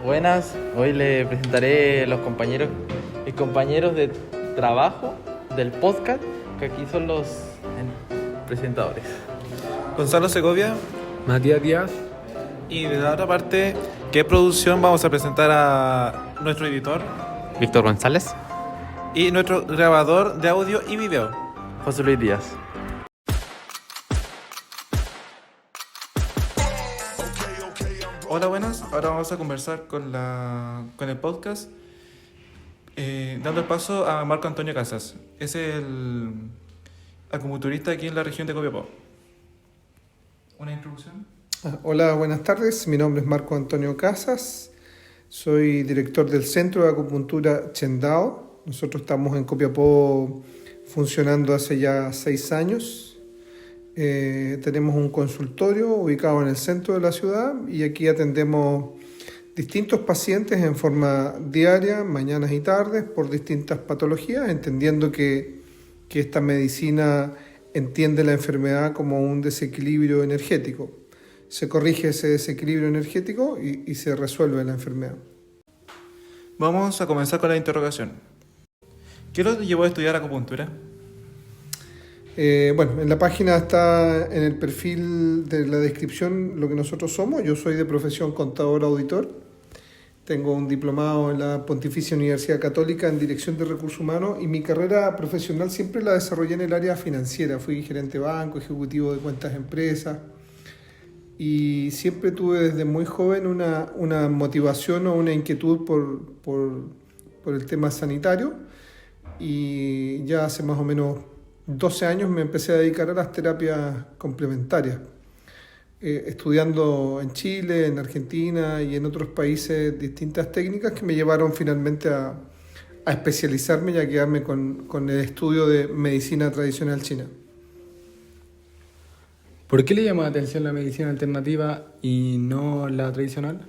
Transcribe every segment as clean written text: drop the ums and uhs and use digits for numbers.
Buenas, hoy le presentaré mis compañeros de trabajo del podcast, que aquí son los presentadores. Gonzalo Segovia. Matías Díaz. Y de la otra parte, ¿qué producción vamos a presentar a nuestro editor Víctor González. y nuestro grabador de audio y video? José Luis Díaz. Hola, buenas. Ahora vamos a conversar con el podcast, dando el paso a Marco Antonio Casas. Es el acupunturista aquí en la región de Copiapó. ¿Una introducción? Hola, buenas tardes. Mi nombre es Marco Antonio Casas. Soy director del Centro de Acupuntura Chendao. Nosotros estamos en Copiapó funcionando hace ya 6 años. Tenemos un consultorio ubicado en el centro de la ciudad y aquí atendemos distintos pacientes en forma diaria, mañanas y tardes, por distintas patologías, entendiendo que esta medicina entiende la enfermedad como un desequilibrio energético. Se corrige ese desequilibrio energético y se resuelve la enfermedad. Vamos a comenzar con la interrogación. ¿Qué lo llevó a estudiar acupuntura? En la página está en el perfil de la descripción lo que nosotros somos. Yo soy de profesión contador auditor. Tengo un diplomado en la Pontificia Universidad Católica en Dirección de Recursos Humanos y mi carrera profesional siempre la desarrollé en el área financiera. Fui gerente de banco, ejecutivo de cuentas de empresas y siempre tuve desde muy joven una motivación o una inquietud por el tema sanitario y ya hace más o menos 12 años me empecé a dedicar a las terapias complementarias, estudiando en Chile, en Argentina y en otros países distintas técnicas que me llevaron finalmente a especializarme y a quedarme con el estudio de medicina tradicional china. ¿Por qué le llama la atención la medicina alternativa y no la tradicional?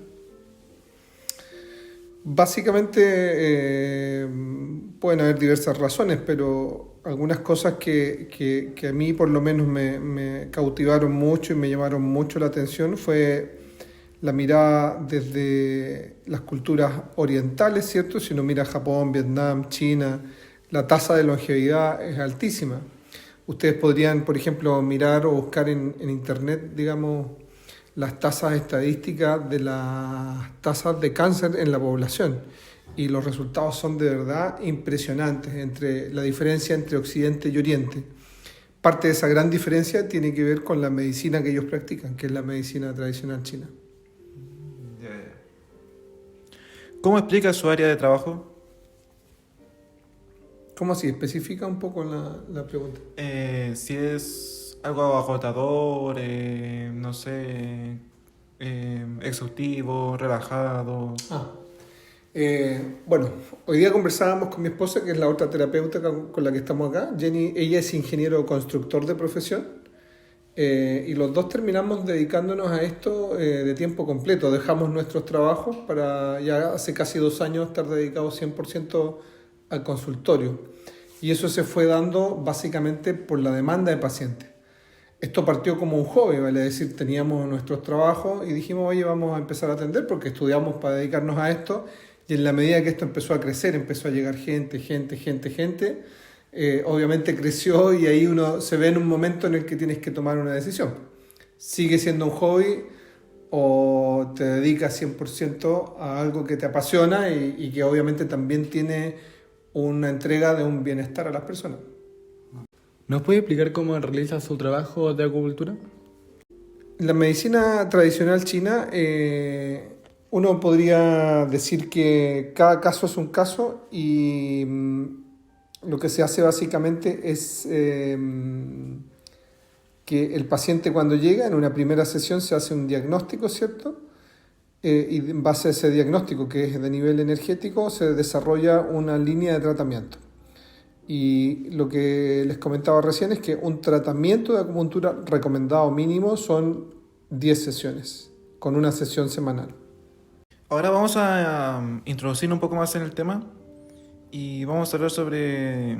Básicamente pueden haber diversas razones, pero algunas cosas que a mí por lo menos me cautivaron mucho y me llamaron mucho la atención fue la mirada desde las culturas orientales, ¿cierto? Si uno mira Japón, Vietnam, China, la tasa de longevidad es altísima. Ustedes podrían, por ejemplo, mirar o buscar en internet, digamos, las tasas estadísticas de las tasas de cáncer en la población y los resultados son de verdad impresionantes entre la diferencia entre Occidente y Oriente. Parte de esa gran diferencia tiene que ver con la medicina que ellos practican, que es la medicina tradicional china. ¿Cómo explica su área de trabajo? ¿Cómo así? Especifica un poco la pregunta. Si es algo agotador, no sé, exhaustivo, relajado. Hoy día conversábamos con mi esposa, que es la otra terapeuta con la que estamos acá. Jenny, ella es ingeniero constructor de profesión y los dos terminamos dedicándonos a esto de tiempo completo. Dejamos nuestros trabajos para ya hace casi 2 años estar dedicados 100% al consultorio. Y eso se fue dando básicamente por la demanda de pacientes. Esto partió como un hobby, vale decir, teníamos nuestros trabajos y dijimos, oye, vamos a empezar a atender porque estudiamos para dedicarnos a esto. Y en la medida que esto empezó a crecer, empezó a llegar gente, obviamente creció y ahí uno se ve en un momento en el que tienes que tomar una decisión. ¿Sigue siendo un hobby o te dedicas 100% a algo que te apasiona y que obviamente también tiene una entrega de un bienestar a las personas? ¿Nos puede explicar cómo realiza su trabajo de acupuntura? La medicina tradicional china, uno podría decir que cada caso es un caso y lo que se hace básicamente es que el paciente cuando llega en una primera sesión se hace un diagnóstico, ¿cierto? Y en base a ese diagnóstico que es de nivel energético se desarrolla una línea de tratamiento. Y lo que les comentaba recién es que un tratamiento de acupuntura recomendado mínimo son 10 sesiones, con una sesión semanal. Ahora vamos a introducirnos un poco más en el tema y vamos a hablar sobre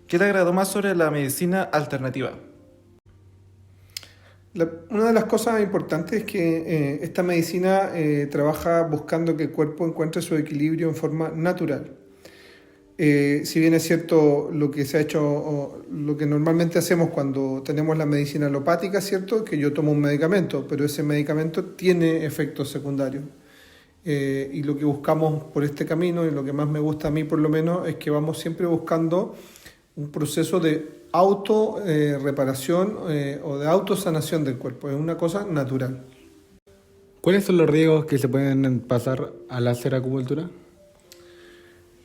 qué le agradó más sobre la medicina alternativa. Una de las cosas importantes es que esta medicina trabaja buscando que el cuerpo encuentre su equilibrio en forma natural. Si bien es cierto lo que se ha hecho, o lo que normalmente hacemos cuando tenemos la medicina alopática, ¿cierto? Que yo tomo un medicamento, pero ese medicamento tiene efectos secundarios. Y lo que buscamos por este camino, y lo que más me gusta a mí por lo menos, es que vamos siempre buscando un proceso de auto reparación o de autosanación del cuerpo. Es una cosa natural. ¿Cuáles son los riesgos que se pueden pasar al hacer acupuntura?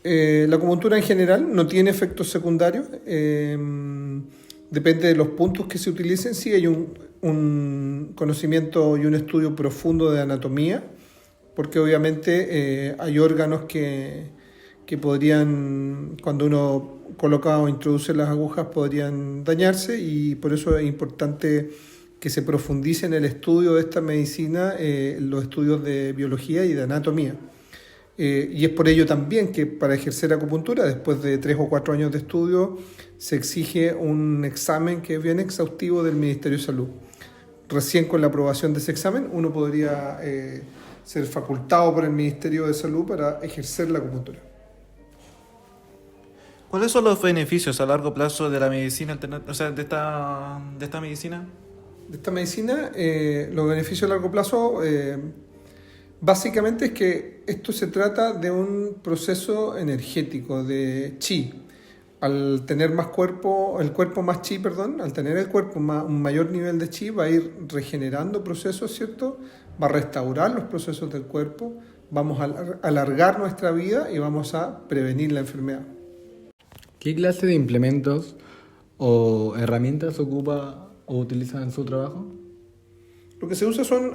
La acupuntura en general no tiene efectos secundarios. Depende de los puntos que se utilicen. Sí hay un conocimiento y un estudio profundo de anatomía, porque obviamente hay órganos que podrían, cuando uno coloca o introduce las agujas, podrían dañarse, y por eso es importante que se profundice en el estudio de esta medicina, los estudios de biología y de anatomía. Y es por ello también que para ejercer acupuntura, después de 3 o 4 años de estudio, se exige un examen que es bien exhaustivo del Ministerio de Salud. Recién con la aprobación de ese examen uno podría ser facultado por el Ministerio de Salud para ejercer la acupuntura. ¿Cuáles son los beneficios a largo plazo de la medicina alternativa, o sea, de esta medicina? De esta medicina, los beneficios a largo plazo, básicamente es que esto se trata de un proceso energético, de chi. Al tener más cuerpo, el cuerpo más chi, perdón, al tener el cuerpo un mayor nivel de chi, va a ir regenerando procesos, ¿cierto? Va a restaurar los procesos del cuerpo, vamos a alargar nuestra vida y vamos a prevenir la enfermedad. ¿Qué clase de implementos o herramientas ocupa o utiliza en su trabajo? Lo que se usa son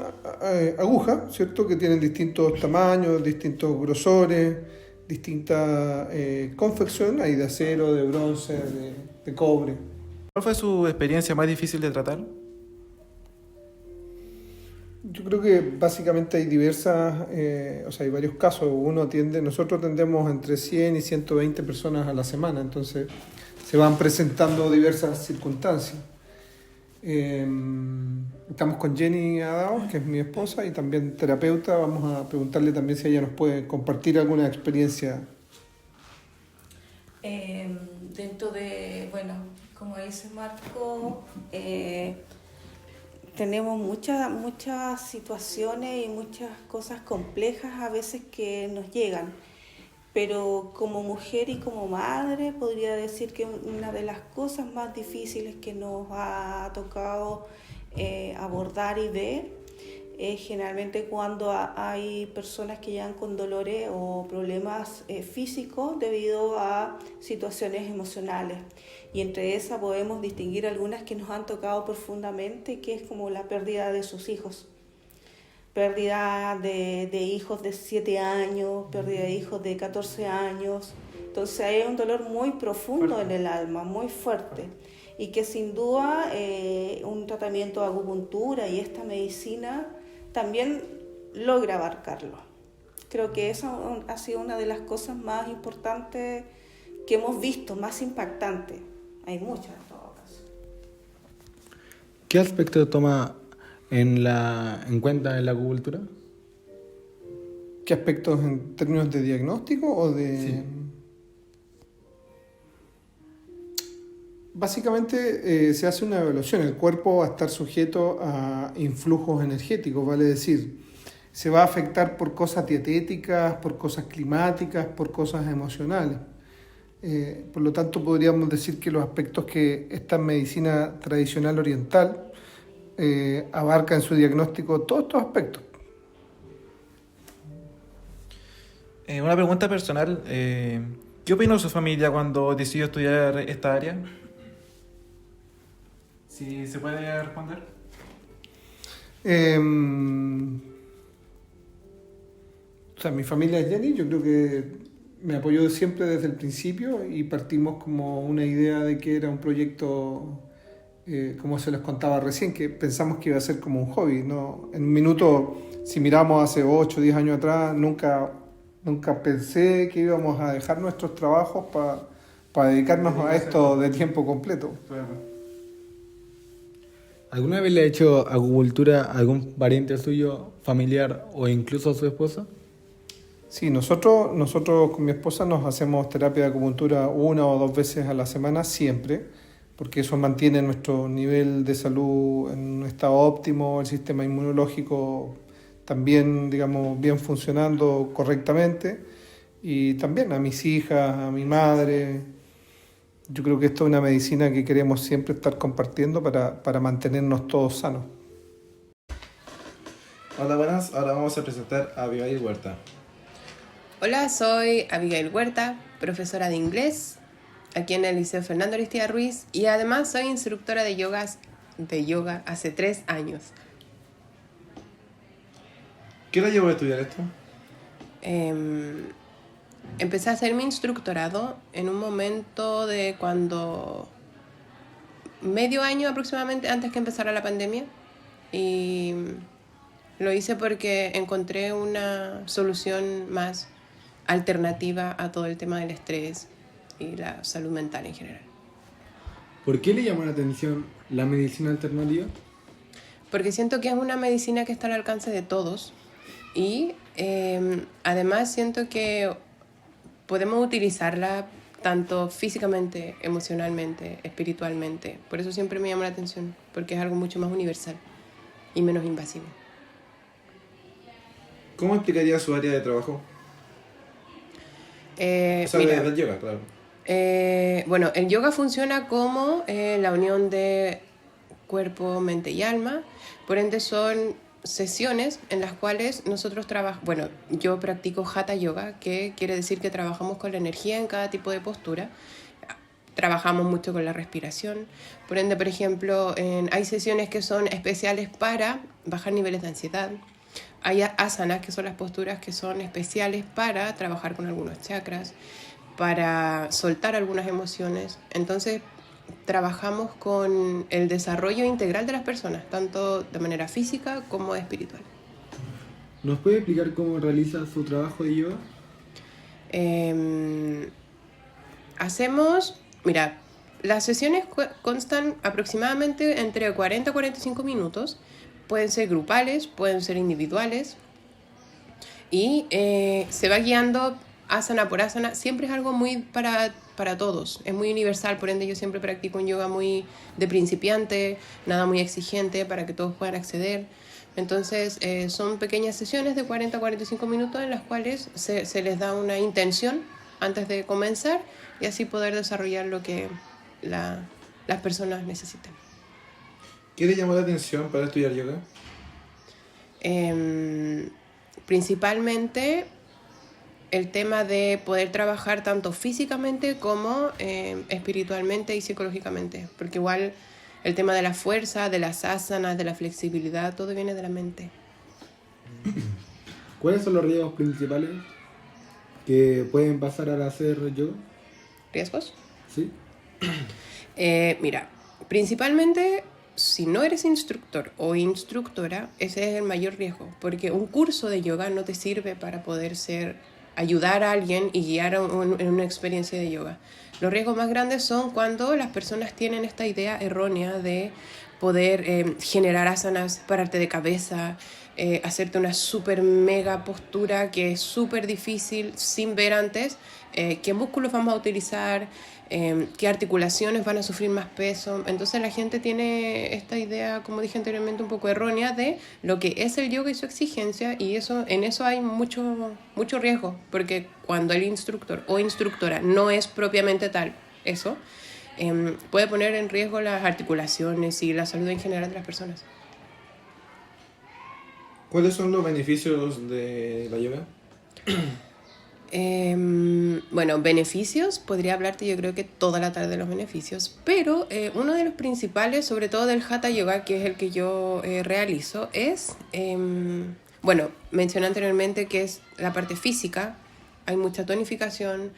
agujas, ¿cierto? Que tienen distintos tamaños, distintos grosores, distinta confección. Hay de acero, de bronce, de cobre. ¿Cuál fue su experiencia más difícil de tratar? Yo creo que básicamente hay diversas, hay varios casos. Nosotros atendemos entre 100 y 120 personas a la semana, entonces se van presentando diversas circunstancias. Estamos con Jenny Adaos, que es mi esposa y también terapeuta. Vamos a preguntarle también si ella nos puede compartir alguna experiencia. Dentro de, como dice Marco, tenemos muchas situaciones y muchas cosas complejas a veces que nos llegan, pero como mujer y como madre podría decir que una de las cosas más difíciles que nos ha tocado abordar y ver es generalmente cuando hay personas que llegan con dolores o problemas físicos debido a situaciones emocionales. Y entre esas podemos distinguir algunas que nos han tocado profundamente, que es como la pérdida de sus hijos. Pérdida de hijos de 7 años, pérdida de hijos de 14 años. Entonces hay un dolor muy profundo en el alma, muy fuerte. Y que sin duda un tratamiento de acupuntura y esta medicina también logra abarcarlo. Creo que eso ha sido una de las cosas más importantes que hemos visto, más impactantes. Hay muchas en todo caso. ¿Qué aspecto toma en cuenta en la acupuntura? ¿Qué aspectos en términos de diagnóstico o de...? Sí. Básicamente se hace una evaluación. El cuerpo va a estar sujeto a influjos energéticos, vale decir, se va a afectar por cosas dietéticas, por cosas climáticas, por cosas emocionales. Por lo tanto, podríamos decir que los aspectos que esta medicina tradicional oriental abarca en su diagnóstico todos estos aspectos. Una pregunta personal. ¿Qué opinó su familia cuando decidió estudiar esta área? Si se puede responder. Mi familia es Jenny, yo creo que me apoyó siempre desde el principio y partimos como una idea de que era un proyecto, como se les contaba recién, que pensamos que iba a ser como un hobby, ¿no? En un minuto, si miramos hace 8 o 10 años atrás, nunca pensé que íbamos a dejar nuestros trabajos para dedicarnos a esto de tiempo completo. ¿Alguna vez le ha hecho acupuntura a algún pariente suyo, familiar o incluso a su esposa? Sí, nosotros con mi esposa nos hacemos terapia de acupuntura 1 o 2 veces a la semana siempre, porque eso mantiene nuestro nivel de salud en un estado óptimo, el sistema inmunológico también, digamos, bien funcionando correctamente, y también a mis hijas, a mi madre. Yo creo que esto es una medicina que queremos siempre estar compartiendo para mantenernos todos sanos. Hola, buenas. Ahora vamos a presentar a Abigail Huerta. Hola, soy Abigail Huerta, profesora de inglés aquí en el Liceo Fernando Aristide Ruiz y además soy instructora de yoga hace 3 años. ¿Qué la llevó a estudiar esto? Empecé a hacer mi instructorado en un momento de cuando medio año aproximadamente antes que empezara la pandemia, y lo hice porque encontré una solución más alternativa a todo el tema del estrés y la salud mental en general. ¿Por qué le llamó la atención la medicina alternativa? Porque siento que es una medicina que está al alcance de todos y además siento que podemos utilizarla tanto físicamente, emocionalmente, espiritualmente. Por eso siempre me llama la atención, porque es algo mucho más universal y menos invasivo. ¿Cómo explicaría su área de trabajo? Mira, del yoga, claro. Bueno, el yoga funciona como la unión de cuerpo, mente y alma. Por ende son sesiones en las cuales nosotros trabajamos. Bueno, yo practico Hatha Yoga, que quiere decir que trabajamos con la energía en cada tipo de postura. Trabajamos mucho con la respiración. Por ende, por ejemplo, hay sesiones que son especiales para bajar niveles de ansiedad. Hay asanas, que son las posturas que son especiales para trabajar con algunos chakras, para soltar algunas emociones. Entonces, trabajamos con el desarrollo integral de las personas, tanto de manera física como espiritual. ¿Nos puede explicar cómo realiza su trabajo de yoga? Mira, las sesiones constan aproximadamente entre 40 a 45 minutos. Pueden ser grupales, pueden ser individuales. Y se va guiando asana por asana. Siempre es algo muy para todos. Es muy universal, por ende yo siempre practico un yoga muy de principiante, nada muy exigente para que todos puedan acceder. Entonces son pequeñas sesiones de 40 a 45 minutos en las cuales se les da una intención antes de comenzar y así poder desarrollar lo que las personas necesiten. ¿Qué le llamó la atención para estudiar yoga? Principalmente el tema de poder trabajar tanto físicamente como espiritualmente y psicológicamente, porque igual el tema de la fuerza, de las asanas, de la flexibilidad, todo viene de la mente. ¿Cuáles son los riesgos principales que pueden pasar al hacer yoga? ¿Riesgos? Sí. Mira, principalmente si no eres instructor o instructora, ese es el mayor riesgo, porque un curso de yoga no te sirve para poder ayudar a alguien y guiar en una experiencia de yoga. Los riesgos más grandes son cuando las personas tienen esta idea errónea de poder generar asanas, pararte de cabeza, hacerte una super mega postura que es súper difícil sin ver antes qué músculos vamos a utilizar, qué articulaciones van a sufrir más peso. Entonces la gente tiene esta idea, como dije anteriormente, un poco errónea de lo que es el yoga y su exigencia, y en eso hay mucho riesgo, porque cuando el instructor o instructora no es propiamente tal, eso puede poner en riesgo las articulaciones y la salud en general de las personas. ¿Cuáles son los beneficios de la yoga? Bueno, beneficios, podría hablarte yo creo que toda la tarde de los beneficios, pero uno de los principales, sobre todo del Hatha Yoga, que es el que yo realizo, es, bueno, mencioné anteriormente que es la parte física. Hay mucha tonificación,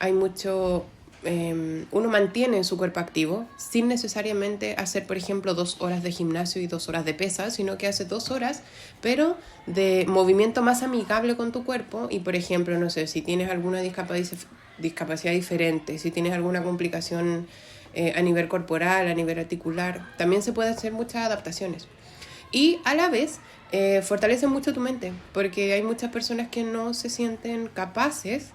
hay mucho... uno mantiene su cuerpo activo sin necesariamente hacer, por ejemplo, 2 horas de gimnasio y 2 horas de pesas, sino que hace 2 horas, pero de movimiento más amigable con tu cuerpo. Y, por ejemplo, no sé, si tienes alguna discapacidad diferente, si tienes alguna complicación a nivel corporal, a nivel articular. También se pueden hacer muchas adaptaciones. Y a la vez fortalece mucho tu mente, porque hay muchas personas que no se sienten capaces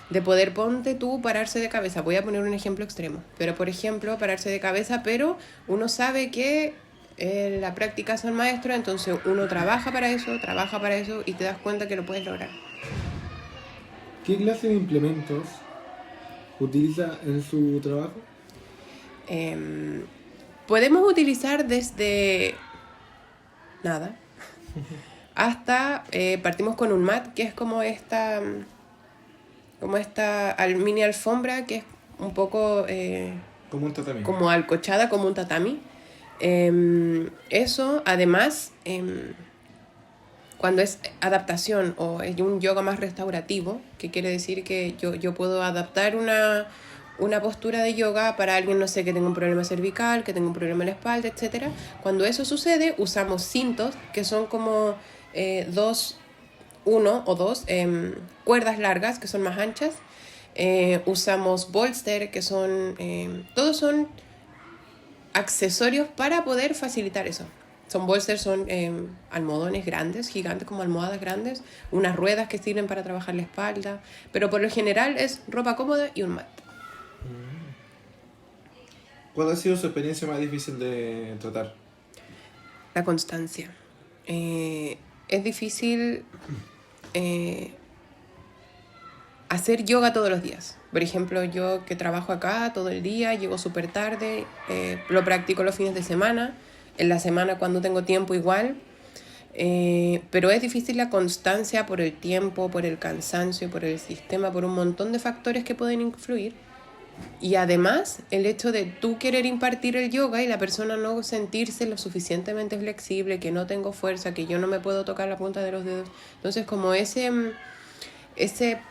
de poder, ponte tú, pararse de cabeza. Voy a poner un ejemplo extremo, pero por ejemplo, pararse de cabeza, pero uno sabe que la práctica es el maestro, entonces uno trabaja para eso y te das cuenta que lo puedes lograr. ¿Qué clase de implementos utiliza en su trabajo? Podemos utilizar desde nada hasta partimos con un mat, que es como esta mini alfombra, que es un poco Como un tatami. como alcochada, como un tatami. Eso, además, cuando es adaptación o es un yoga más restaurativo, que quiere decir que yo puedo adaptar una postura de yoga para alguien, no sé, que tenga un problema cervical, que tenga un problema en la espalda, etc. Cuando eso sucede, usamos cintos, que son como uno o dos cuerdas largas, que son más anchas. Usamos bolster, que son... todos son accesorios para poder facilitar eso. Son bolsters, son almohadones grandes, gigantes, como almohadas grandes, unas ruedas que sirven para trabajar la espalda, pero por lo general es ropa cómoda y un mat. ¿Cuál ha sido su experiencia más difícil de tratar? La constancia. Es difícil hacer yoga todos los días. Por ejemplo, yo que trabajo acá todo el día, llego súper tarde, lo practico los fines de semana, en la semana cuando tengo tiempo igual, pero es difícil la constancia por el tiempo, por el cansancio, por el sistema, por un montón de factores que pueden influir. Y además, el hecho de tú querer impartir el yoga y la persona no sentirse lo suficientemente flexible, que no tengo fuerza, que yo no me puedo tocar la punta de los dedos. Entonces, como ese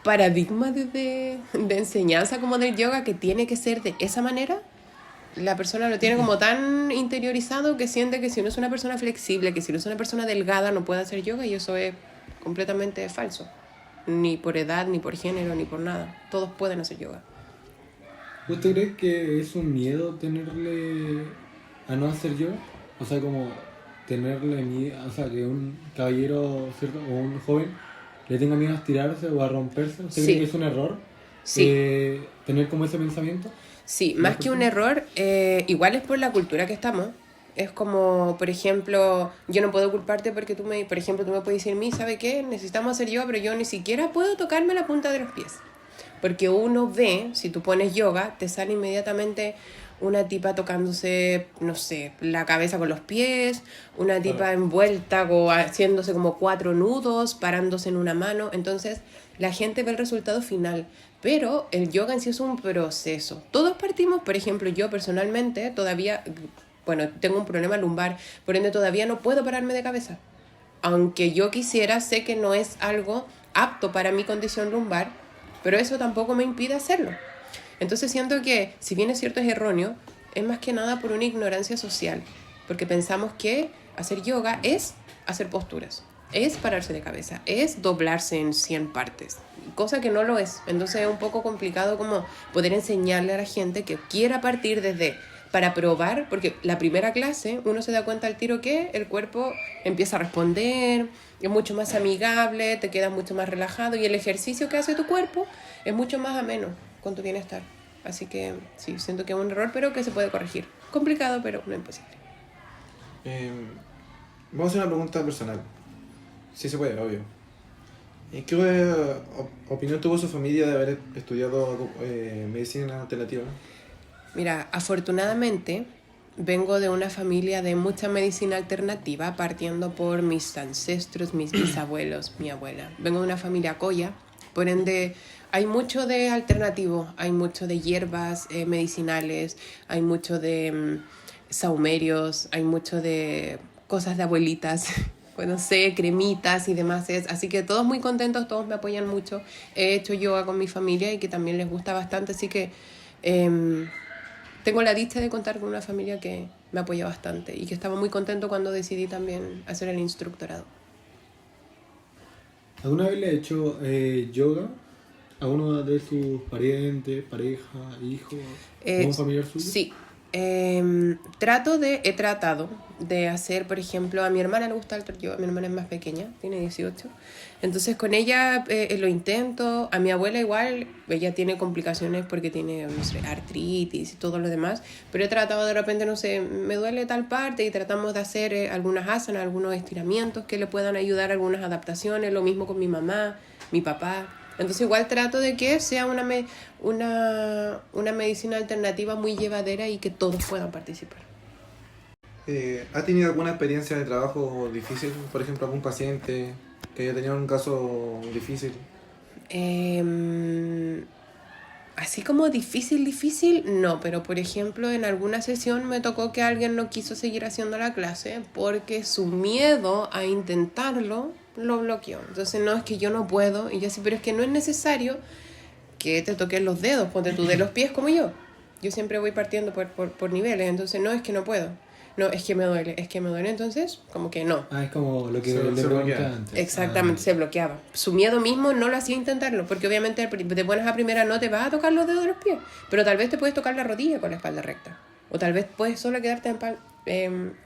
paradigma de enseñanza como del yoga, que tiene que ser de esa manera, la persona lo tiene como tan interiorizado que siente que si no es una persona flexible, que si no es una persona delgada, no puede hacer yoga, y eso es completamente falso. Ni por edad, ni por género, ni por nada. Todos pueden hacer yoga. ¿Usted cree que es un miedo tenerle a no hacer yoga? O sea, como tenerle miedo, o sea, que un caballero, ¿cierto? O un joven le tenga miedo a estirarse o a romperse. ¿Usted cree que es un error? Sí. Tener como ese pensamiento. Sí, más que un error, igual es por la cultura que estamos. Es como, por ejemplo, yo no puedo culparte porque tú me puedes decir, ¿sabe qué? Necesitamos hacer yoga, pero yo ni siquiera puedo tocarme la punta de los pies. Porque uno ve, si tú pones yoga, te sale inmediatamente una tipa tocándose, no sé, la cabeza con los pies, una tipa envuelta o haciéndose como 4 nudos, parándose en una mano. Entonces, la gente ve el resultado final. Pero el yoga en sí es un proceso. Todos partimos, por ejemplo, yo personalmente todavía, tengo un problema lumbar, por ende todavía no puedo pararme de cabeza. Aunque yo quisiera, sé que no es algo apto para mi condición lumbar, pero eso tampoco me impide hacerlo. Entonces siento que, si bien es cierto, es erróneo, es más que nada por una ignorancia social, porque pensamos que hacer yoga es hacer posturas, es pararse de cabeza, es doblarse en 100 partes, cosa que no lo es. Entonces es un poco complicado como poder enseñarle a la gente que quiera partir desde para probar, porque la primera clase uno se da cuenta al tiro que el cuerpo empieza a responder, es mucho más amigable, te quedas mucho más relajado y el ejercicio que hace tu cuerpo es mucho más ameno con tu bienestar. Así que sí, siento que es un error, pero que se puede corregir. Complicado, pero no imposible. Vamos a hacer una pregunta personal. Sí se puede, obvio. ¿Qué opinión tuvo su familia de haber estudiado medicina alternativa? Mira, afortunadamente vengo de una familia de mucha medicina alternativa, partiendo por mis ancestros, mis bisabuelos, mi abuela. Vengo de una familia colla, por ende hay mucho de alternativo, hay mucho de hierbas medicinales, hay mucho de saumerios, hay mucho de cosas de abuelitas, no sé, cremitas y demás. Así que todos muy contentos, todos me apoyan mucho. He hecho yoga con mi familia y que también les gusta bastante, así que tengo la dicha de contar con una familia que me apoya bastante y que estaba muy contento cuando decidí también hacer el instructorado. ¿Alguna vez le he hecho yoga a uno de sus parientes, pareja, hijo, un familiar suyo? Sí. He tratado de hacer, por ejemplo, a mi hermana le gusta el yoga, mi hermana es más pequeña, tiene 18, entonces con ella lo intento. A mi abuela igual, ella tiene complicaciones porque tiene, no sé, artritis y todo lo demás, pero he tratado de repente, no sé, me duele tal parte y tratamos de hacer algunas asanas, algunos estiramientos que le puedan ayudar, algunas adaptaciones, lo mismo con mi mamá, mi papá. Entonces igual trato de que sea una medicina alternativa muy llevadera y que todos puedan participar. ¿Ha tenido alguna experiencia de trabajo difícil? Por ejemplo, algún paciente que haya tenido un caso difícil. Así como difícil, no, pero por ejemplo en alguna sesión me tocó que alguien no quiso seguir haciendo la clase porque su miedo a intentarlo lo bloqueó. Entonces no, es que yo no puedo, y yo sí, pero es que no es necesario que te toques los dedos, ponte tú de los pies como yo siempre voy partiendo por niveles, entonces no, es que no puedo, no, es que me duele, entonces como que no. Es como lo que le pregunté antes. Exactamente, se bloqueaba. Su miedo mismo no lo hacía intentarlo, porque obviamente te pones a primera, no te vas a tocar los dedos de los pies, pero tal vez te puedes tocar la rodilla con la espalda recta, o tal vez puedes solo quedarte con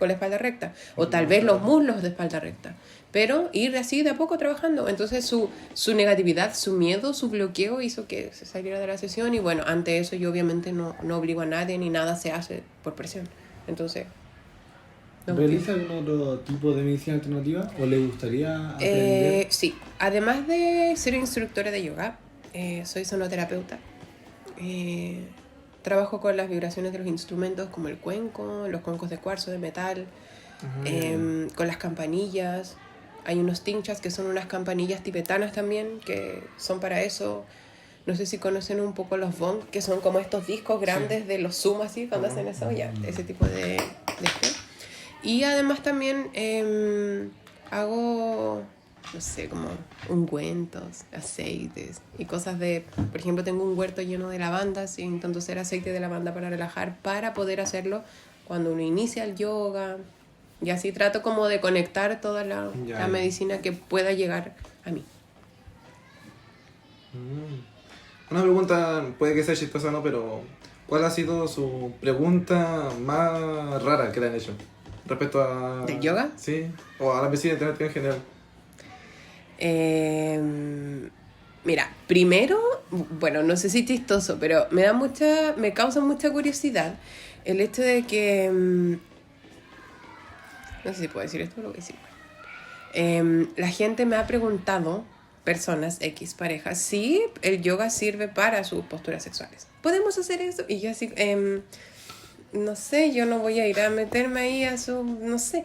la espalda recta, o tal vez los muslos de espalda recta, pero ir así de a poco trabajando. Entonces su negatividad, su miedo, su bloqueo hizo que se saliera de la sesión, y bueno, ante eso yo obviamente no obligo a nadie, ni nada se hace por presión. Entonces ¿realiza algún otro tipo de medicina alternativa o le gustaría aprender? Sí, además de ser instructora de yoga, soy sonoterapeuta. Trabajo con las vibraciones de los instrumentos como el cuenco, los cuencos de cuarzo, de metal, con las campanillas. Hay unos tinchas que son unas campanillas tibetanas también, que son para eso. No sé si conocen un poco los bong, que son como estos discos grandes de los Zoom, así, cuando hacen eso, ya, ese tipo de esto. Y además también hago, no sé, como ungüentos, aceites y cosas de... Por ejemplo, tengo un huerto lleno de lavandas y intento hacer aceite de lavanda para relajar, para poder hacerlo cuando uno inicia el yoga. Y así trato como de conectar toda la medicina que pueda llegar a mí. Una pregunta, puede que sea chistosa o no, pero ¿cuál ha sido su pregunta más rara que le han hecho? Respecto a... ¿Del yoga? Sí, o a la medicina alternativa en general. Mira, primero, bueno, no sé si chistoso, pero me causa mucha curiosidad el hecho de que... no sé si puedo decir esto o lo voy a decir. La gente me ha preguntado, personas, X parejas, si el yoga sirve para sus posturas sexuales. ¿Podemos hacer eso? Y yo así... no sé, yo no voy a ir a meterme ahí a su... no sé.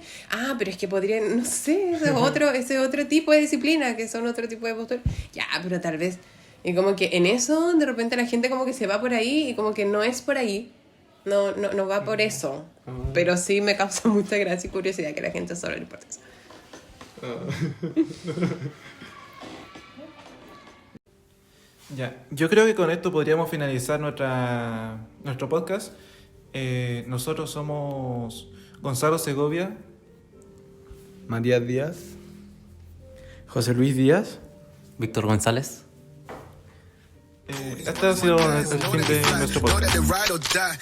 Pero es que podría... no sé, ese es otro tipo de disciplina, que son otro tipo de posturas. Ya, pero tal vez... Y como que en eso, de repente la gente como que se va por ahí y como que no es por ahí. No va por eso. Pero sí me causa mucha gracia y curiosidad que a la gente solo le importa eso. Ya, yo creo que con esto podríamos finalizar nuestro podcast. Nosotros somos Gonzalo Segovia, Matías Díaz, José Luis Díaz, Víctor González. Este ha sido el fin de nuestro podcast.